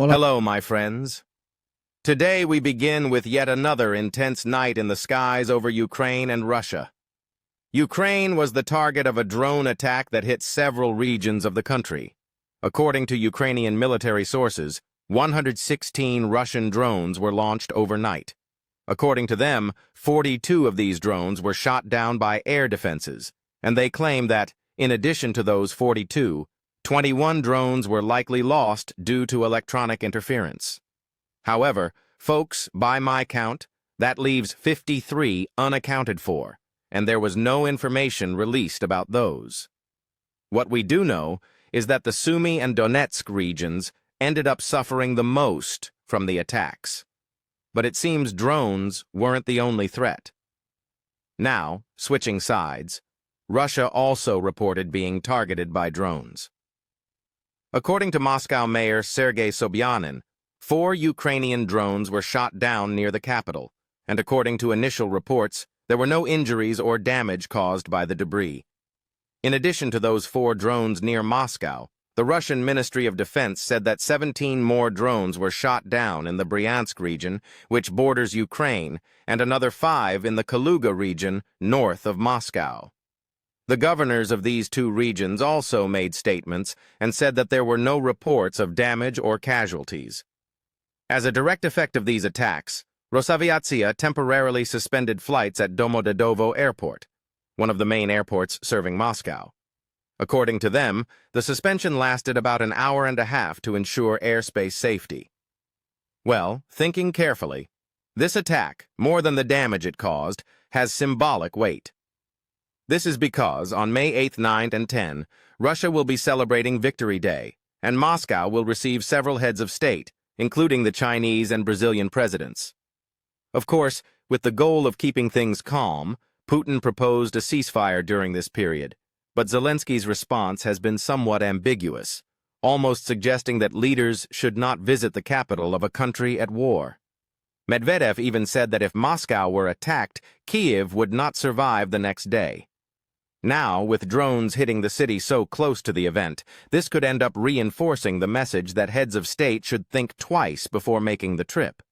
Hola. Hello, my friends. Today we begin with yet another intense night in the skies over Ukraine and Russia. Ukraine was the target of a drone attack that hit several regions of the country. According to Ukrainian military sources, 116 Russian drones were launched overnight. According to them, 42 of these drones were shot down by air defenses, and they claim that, in addition to those 42, 21 drones were likely lost due to electronic interference. However, folks, by my count, that leaves 53 unaccounted for, and there was no information released about those. What we do know is that the Sumy and Donetsk regions ended up suffering the most from the attacks. But it seems drones weren't the only threat. Now, switching sides, Russia also reported being targeted by drones. According to Moscow Mayor Sergei Sobyanin, 4 Ukrainian drones were shot down near the capital, and according to initial reports, there were no injuries or damage caused by the debris. In addition to those 4 drones near Moscow, the Russian Ministry of Defense said that 17 more drones were shot down in the Bryansk region, which borders Ukraine, and another 5 in the Kaluga region north of Moscow. The governors of these 2 regions also made statements and said that there were no reports of damage or casualties. As a direct effect of these attacks, Rosaviatsia temporarily suspended flights at Domodedovo Airport, one of the main airports serving Moscow. According to them, the suspension lasted about an hour and a half to ensure airspace safety. Well, thinking carefully, this attack, more than the damage it caused, has symbolic weight. This is because on May 8, 9, and 10, Russia will be celebrating Victory Day, and Moscow will receive several heads of state, including the Chinese and Brazilian presidents. Of course, with the goal of keeping things calm, Putin proposed a ceasefire during this period, but Zelensky's response has been somewhat ambiguous, almost suggesting that leaders should not visit the capital of a country at war. Medvedev even said that if Moscow were attacked, Kyiv would not survive the next day. Now, with drones hitting the city so close to the event, this could end up reinforcing the message that heads of state should think twice before making the trip.